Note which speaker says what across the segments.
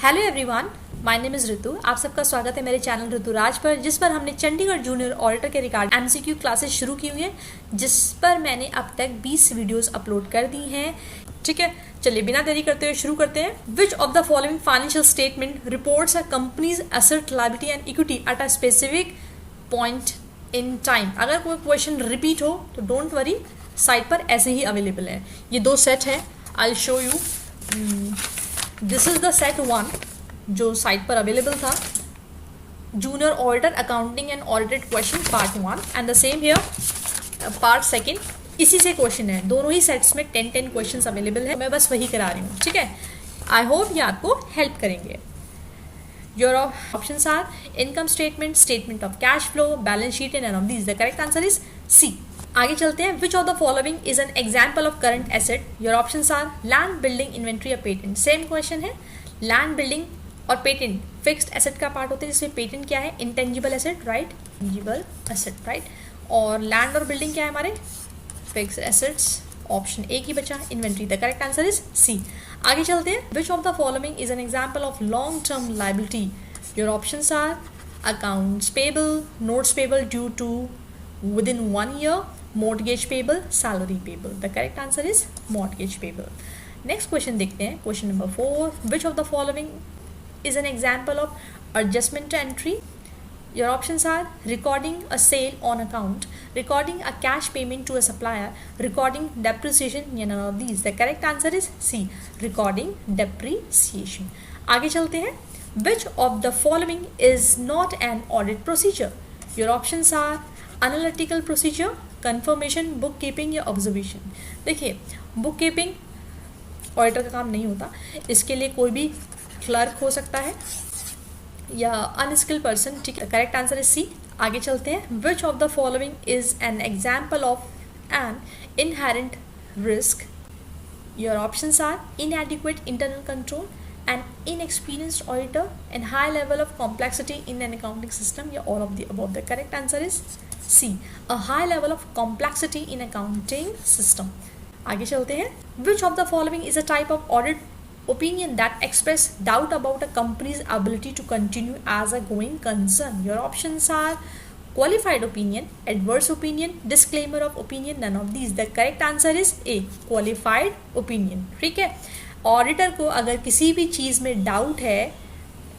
Speaker 1: Hello everyone, my name is Ritu. आप सबका स्वागत है मेरे चैनल ऋतुराज पर, जिस पर हमने चंडीगढ़ जूनियर ऑडिटर के रिगार्ड एमसीक्यू क्लासेस शुरू की हुई हैं, जिस पर मैंने अब तक 20 वीडियोस अपलोड कर दी हैं। ठीक है, चलिए बिना देरी करते हुए शुरू करते हैं। Which of the following financial statement reports a companies asset, liability and equity at a specific point in time. अगर कोई क्वेश्चन रिपीट हो तो डोंट वरी, साइट पर ऐसे ही अवेलेबल है। ये दो सेट हैं, I will show you. This is the set 1 जो साइट पर अवेलेबल था, junior auditor accounting and audited question part 1 and the same here part 2। इसी से क्वेश्चन है, दोनों ही सेट्स में 10 क्वेश्चन अवेलेबल है। मैं बस वही करा रही हूँ, ठीक है। आई होप ये आपको हेल्प करेंगे। Your options are income statement, statement of cash flow, balance sheet and none of these. The correct answer is C. आगे चलते हैं। Which of the following is an example of current asset. Your options are land, building, inventory या patent. Same question है। Land, building और patent fixed asset का part होते हैं, जिसमें पेटेंट क्या है, intangible asset, right, intangible asset, right. और लैंड और बिल्डिंग क्या है हमारे, फिक्स्ड एसेट्स। ऑप्शन ए की बचा, inventory. The correct answer is C. आगे चलते हैं। Which of the following is an example of long term liability. Your options are accounts payable, notes payable due to within 1 year, mortgage payable, salary payable. The correct answer is mortgage payable. Next question देखते हैं, question number 4. Which of the following is an example of adjustment entry? Your options are recording a sale on account, recording a cash payment to a supplier, recording depreciation, या none of these. The correct answer is C, recording depreciation. आगे चलते हैं। Which of the following is not an audit procedure? Your options are analytical procedure, confirmation, book keeping या observation. देखिए, book keeping auditor का काम नहीं होता, इसके लिए कोई भी क्लर्क हो सकता है या अनस्किल्ड पर्सन। ठीक है, करेक्ट आंसर इज सी। आगे चलते हैं। Which of the following is an example of an inherent risk. Your options are inadequate internal control, an inexperienced auditor, and high level of complexity in an accounting system, या all of the above. The correct answer is C, a high level of complexity in accounting system. आगे चलते हैं। Which of the following is a type of audit opinion that express doubt about a company's ability to continue as a going concern? Your options are qualified opinion, adverse opinion, disclaimer of opinion, none of these. The correct answer is A, qualified opinion. ठीक है, auditor को अगर किसी भी चीज़ में doubt है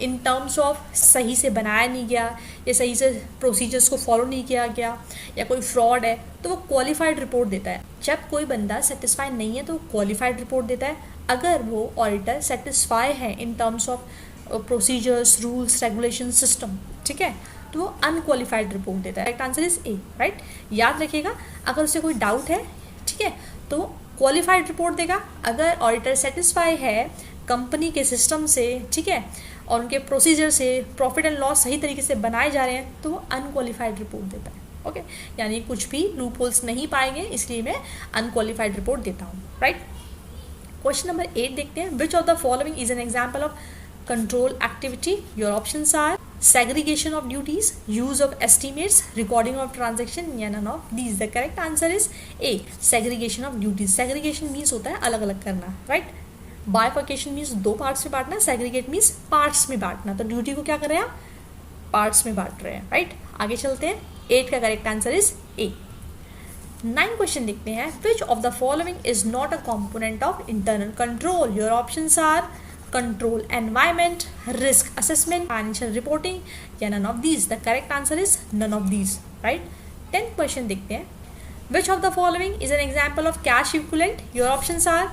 Speaker 1: in terms of सही से बनाया नहीं गया या सही से प्रोसीजर्स को फॉलो नहीं किया गया या कोई फ्रॉड है, तो वो क्वालिफाइड रिपोर्ट देता है। जब कोई बंदा सेटिस्फाई नहीं है तो वो क्वालिफाइड रिपोर्ट देता है। अगर वो ऑडिटर सेटिस्फाई है in terms of procedures, rules, regulation, system, ठीक है, तो वो अनक्वालिफाइड रिपोर्ट देता है। Correct answer is a, right. याद रखिएगा, अगर उसे कोई डाउट है, ठीक है, तो क्वालिफाइड रिपोर्ट देगा। अगर ऑडिटर सेटिस्फाई है कंपनी के सिस्टम से, ठीक है, और उनके प्रोसीजर से, प्रॉफिट एंड लॉस सही तरीके से बनाए जा रहे हैं, तो वो अनक्वालिफाइड रिपोर्ट देता है। ओके, यानी कुछ भी लूप होल्स नहीं पाएंगे, इसलिए मैं अनक्वालिफाइड रिपोर्ट देता हूँ, राइट। क्वेश्चन नंबर 8 देखते हैं। Which of the following is an example of control activity. Your options are segregation of duties, use of estimates, recording of transaction, या none of these. The correct answer is A, segregation of duties. segregation means होता है अलग अलग करना, right? bifurcation means दो parts में बांटना, segregate means parts में बांटना। तो ड्यूटी को क्या कर रहे हैं आप, पार्ट्स में बांट रहे हैं, राइट। आगे चलते हैं। 8 का correct answer is A। 9 question देखते हैं। Which of the following is not a component of internal control. Your options are control environment, risk assessment, financial reporting, या none of these. The correct answer is none of these, right? 10th question देखते हैं। Which of the following is an example of cash equivalent? Your options are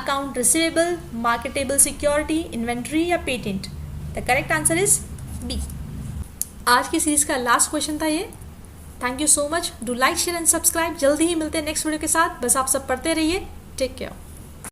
Speaker 1: account receivable, marketable security, inventory या patent. The correct answer is B. आज की series का last question था ये। Thank you so much. Do like, share and subscribe. जल्दी ही मिलते हैं next video के साथ। बस आप सब पढ़ते रहिए। Take care.